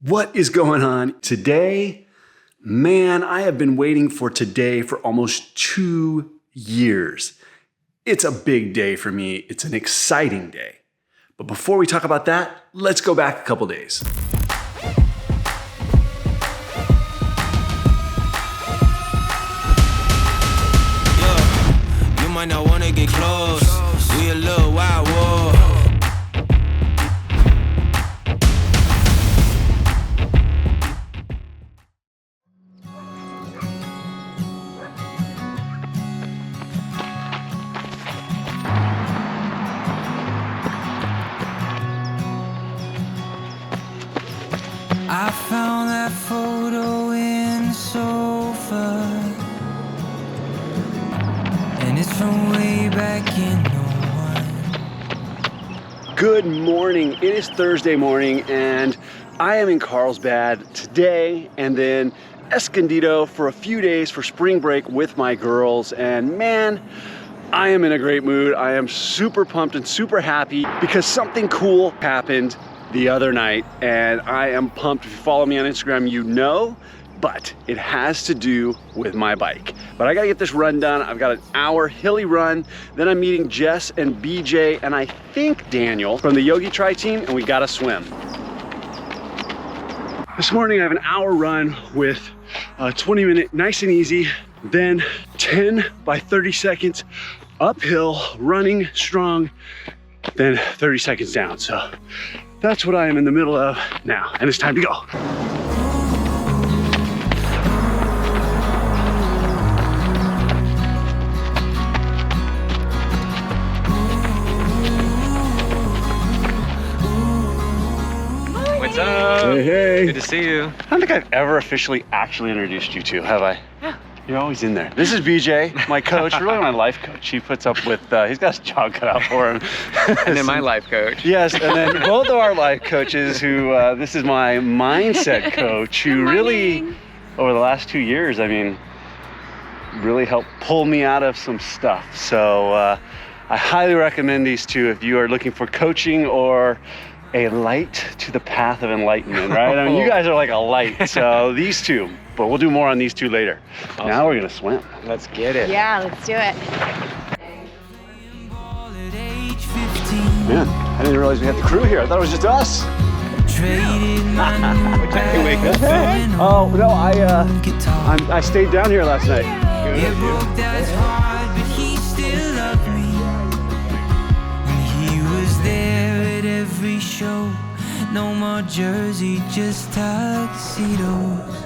What is going on today? Man, I have been waiting for today for almost 2 years. It's a big day for me. It's an exciting day. But before we talk about that, let's go back a couple days. Yeah, you might not want to get close. We a little wild war. I found that photo in the sofa, and it's from way back in '01. Good morning. It is Thursday morning, and I am in Carlsbad today and then Escondido for a few days for spring break with my girls. And man, I am in a great mood. I am super pumped and super happy because something cool happened the other night, and I am pumped. If you follow me on Instagram, you know, but it has to do with my bike. But I gotta get this run done. I've got an hour hilly run. Then I'm meeting Jess and BJ, and I think Daniel from the Yogi Tri team, and we gotta swim. This morning I have an hour run with a 20-minute, nice and easy, then 10 by 30 seconds uphill, running strong, then 30 seconds down. So that's what I am in the middle of now, and it's time to go. What's up? Hey, hey. Good to see you. I don't think I've ever officially actually introduced you to, have I? Yeah. You're always in there. This is BJ, my coach, really my life coach. He puts up with, he's got his job cut out for him. And then my life coach. Yes, and then both of our life coaches who, this is my mindset coach who really, over the last 2 years, I mean, really helped pull me out of some stuff. So I highly recommend these two if you are looking for coaching or a light to the path of enlightenment, right? I mean, you guys are like a light, so these two, but we'll do more on these two later. Awesome. Now we're gonna swim. Let's get it. Yeah, let's do it. Man, I didn't realize we had the crew here. I thought it was just us. What time did you wake up then? Oh, no, I stayed down here last night. It broke that heart, but he still loved me. And he was there at every show. No more jersey, just tuxedos.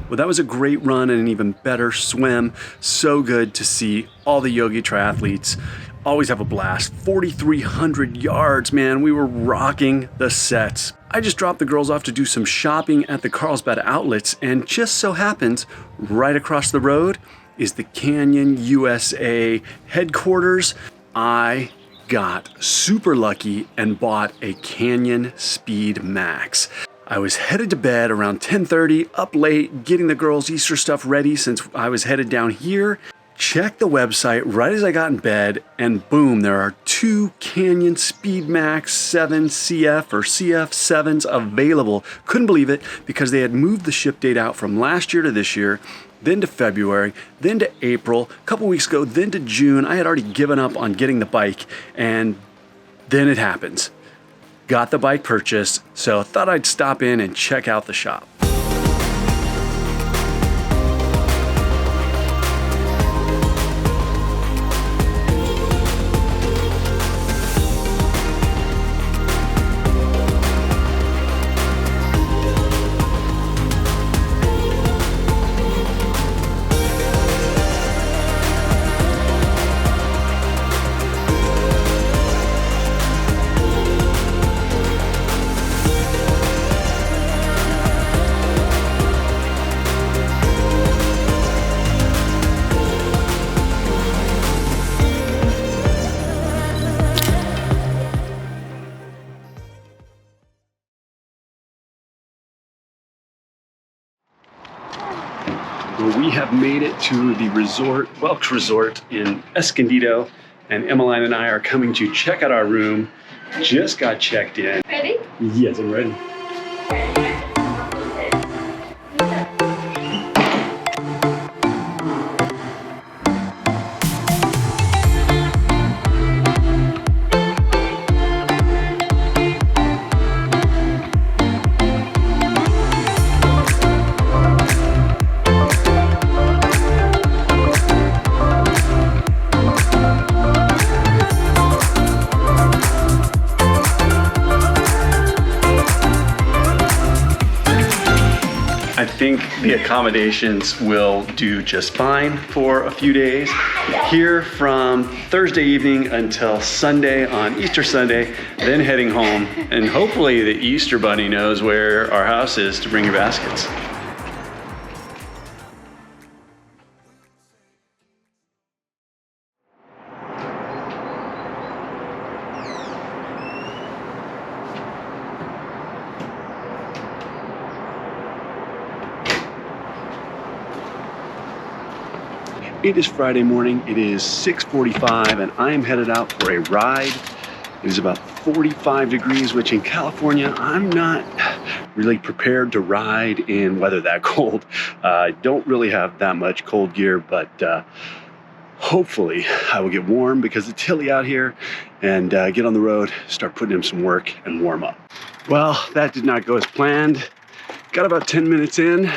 Well, that was a great run and an even better swim. So good to see all the Yogi Triathletes. Always have a blast. 4,300 yards, man. We were rocking the sets. I just dropped the girls off to do some shopping at the Carlsbad outlets, and just so happens, right across the road is the Canyon USA headquarters. I got super lucky and bought a Canyon Speedmax. I was headed to bed around 10:30, up late, getting the girls' Easter stuff ready since I was headed down here. Checked the website right as I got in bed, and boom, there are 2 Canyon Speedmax 7 CF or CF7s available. Couldn't believe it because they had moved the ship date out from last year to this year, then to February, then to April, a couple weeks ago, then to June. I had already given up on getting the bike, and then it happens. Got the bike purchased, so thought I'd stop in and check out the shop. have made it to the resort, Welks Resort in Escondido, and Emmeline and I are coming to check out our room. Just got checked in. Ready? Yes, I'm ready. I think the accommodations will do just fine for a few days. Here from Thursday evening until Sunday on Easter Sunday, then heading home. And hopefully the Easter Bunny knows where our house is to bring your baskets. It is Friday morning, it is 6:45, and I am headed out for a ride. It is about 45 degrees, which in California, I'm not really prepared to ride in weather that cold. I don't really have that much cold gear, but hopefully I will get warm because it's chilly out here, and get on the road, start putting in some work and warm up. Well, that did not go as planned. Got about 10 minutes in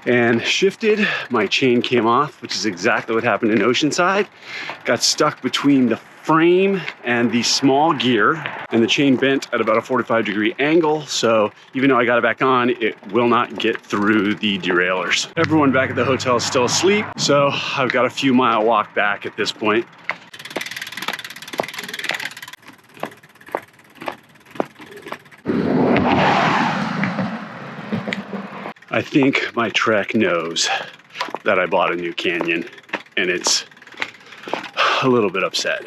and shifted. My chain came off, which is exactly what happened in Oceanside. Got stuck between the frame and the small gear, and the chain bent at about a 45-degree angle. So even though I got it back on, it will not get through the derailleurs. Everyone back at the hotel is still asleep, so I've got a few mile walk back at this point. I think my Trek knows that I bought a new Canyon, and it's a little bit upset.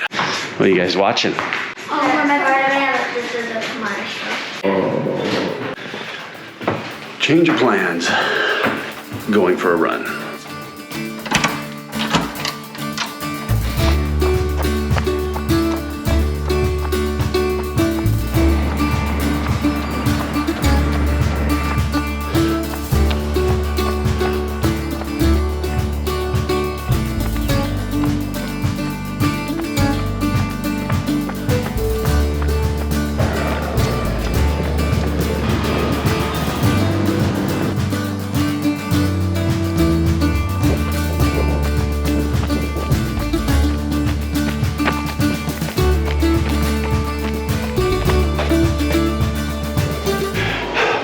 What are you guys watching? Oh, my this is a commercial. Change of plans. Going for a run.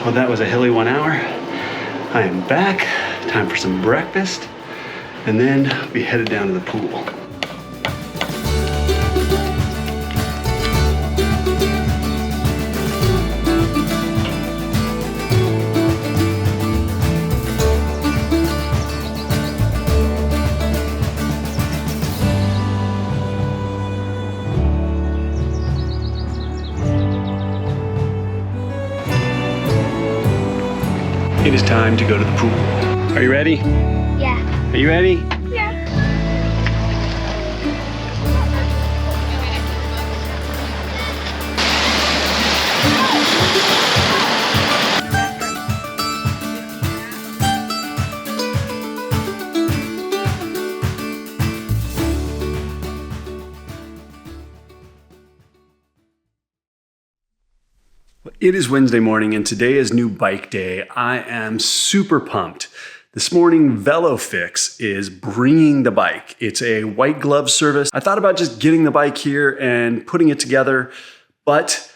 Well, that was a hilly 1 hour. I am back. Time for some breakfast, and then we headed down to the pool. It is time to go to the pool. Are you ready? Yeah. Are you ready? Yeah. It is Wednesday morning, and today is new bike day. I am super pumped. This morning, VeloFix is bringing the bike. It's a white glove service. I thought about just getting the bike here and putting it together, but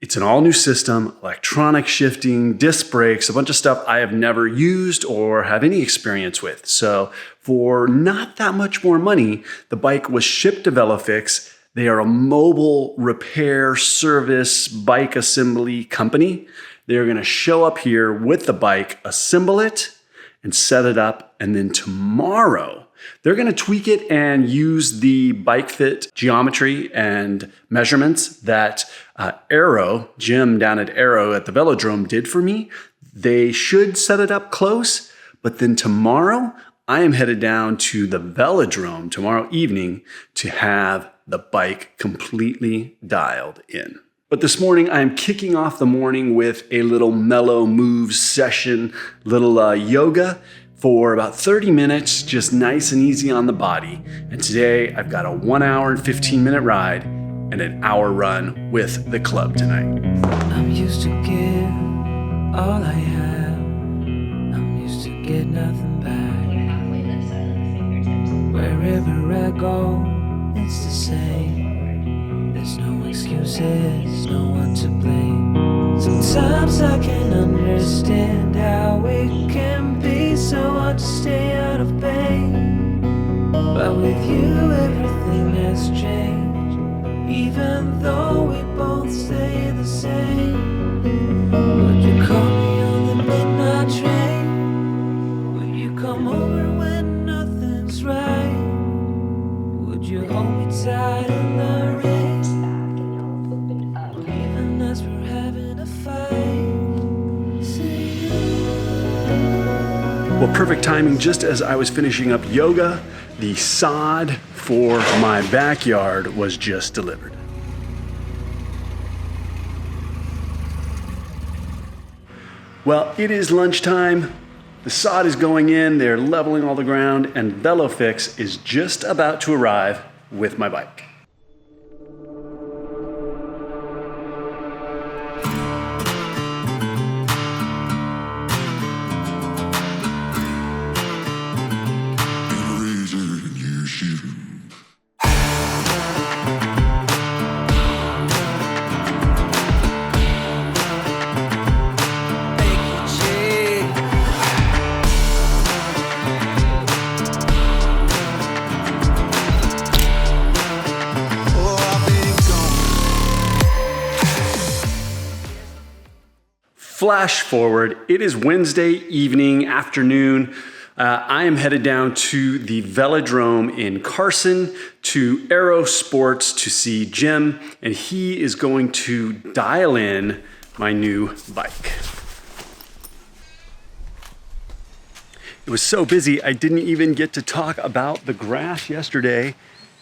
it's an all new system, electronic shifting, disc brakes, a bunch of stuff I have never used or have any experience with. So for not that much more money, the bike was shipped to VeloFix. They are a mobile repair service bike assembly company. They're going to show up here with the bike, assemble it, and set it up. And then tomorrow, they're going to tweak it and use the bike fit geometry and measurements that Jim down at Aero at the Velodrome did for me. They should set it up close, but then tomorrow, I am headed down to the velodrome tomorrow evening to have the bike completely dialed in. But this morning, I am kicking off the morning with a little mellow moves session, little yoga for about 30 minutes, just nice and easy on the body. And today, I've got a 1 hour and 15-minute ride and an hour run with the club tonight. I'm used to give all I have. I'm used to get nothing back. Wherever I go, it's the same. There's no excuses, no one to blame. Sometimes I can understand how it can be so hard to stay out of pain. But with you, everything has changed. Even though we both stay the same. Would you call me on the midnight train? Would you come over when nothing's right? Would you hold me tight in the rain? Even as we're having a fight. Well, perfect timing. Just as I was finishing up yoga, the sod for my backyard was just delivered. Well, it is lunchtime. The sod is going in, they're leveling all the ground, and VeloFix is just about to arrive with my bike. Flash forward, it is Wednesday evening, afternoon. I am headed down to the velodrome in Carson to Aero Sports to see Jim, and he is going to dial in my new bike. It was so busy, I didn't even get to talk about the grass yesterday.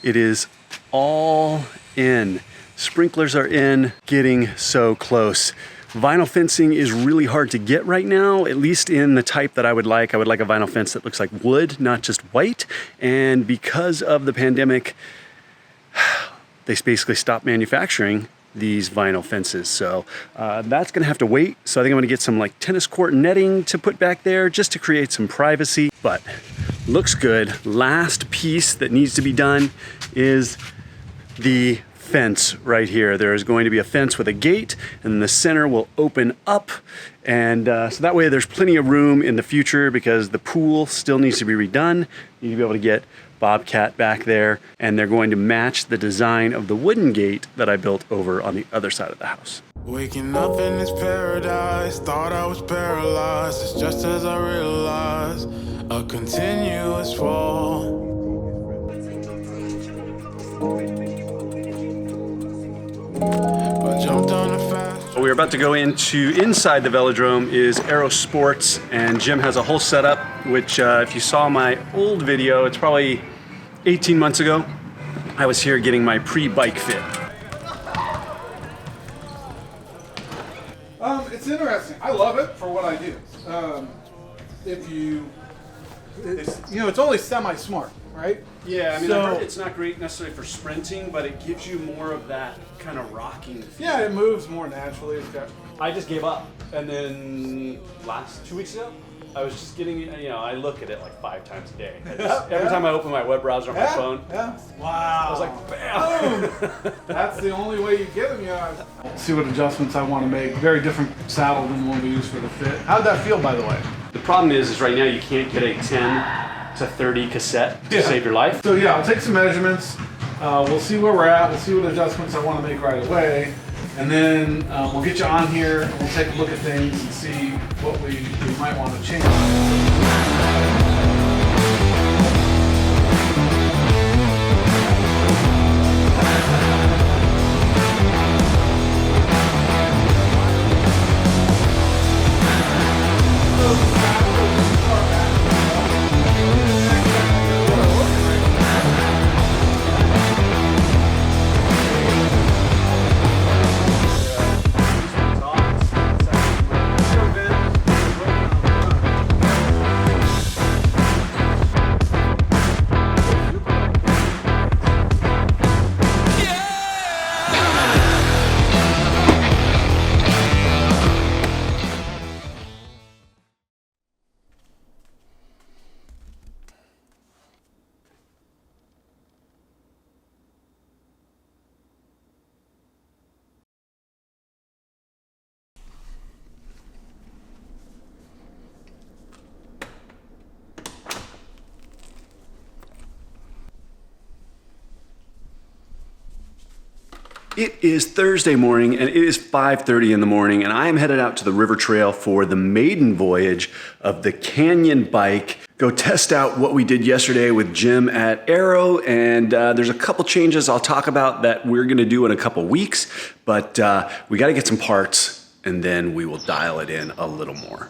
It is all in. Sprinklers are in, getting so close. Vinyl fencing is really hard to get right now, at least in the type that I would like. I would like a vinyl fence that looks like wood, not just white. And because of the pandemic, they basically stopped manufacturing these vinyl fences. So that's gonna have to wait. So I think I'm gonna get some like tennis court netting to put back there just to create some privacy, but looks good. Last piece that needs to be done is the fence right here. There is going to be a fence with a gate, and the center will open up, and so that way there's plenty of room in the future because the pool still needs to be redone. You need to be able to get Bobcat back there, and they're going to match the design of the wooden gate that I built over on the other side of the house. Waking up in this paradise, thought I was paralyzed. It's just as I realized, a continuous fall. So we're about to go inside the velodrome is Aero Sports, and Jim has a whole setup, which if you saw my old video, it's probably 18 months ago. I was here getting my pre-bike fit. It's interesting. I love it for what I do. It's only semi-smart, right? Yeah, I mean, So- I heard it's not great necessarily for sprinting, but it gives you more of that kind of rocking feel. Yeah, it moves more naturally. I just gave up, and then 2 weeks ago, I was just getting, I look at it like 5 times a day. Every time I open my web browser on my phone, Yeah. Wow. I was like, bam! That's the only way you get them. See what adjustments I want to make. Very different saddle than the one we use for the fit. How'd that feel, by the way? The problem is right now you can't get a 10 to 30 cassette to save your life. So yeah, I'll take some measurements. We'll see where we're at. We'll see what adjustments I want to make right away. And then we'll get you on here and we'll take a look at things and see what we might want to change. It is Thursday morning and it is 5:30 in the morning, and I am headed out to the river trail for the maiden voyage of the Canyon bike. Go test out what we did yesterday with Jim at Arrow, and there's a couple changes I'll talk about that we're gonna do in a couple weeks, but we gotta get some parts and then we will dial it in a little more.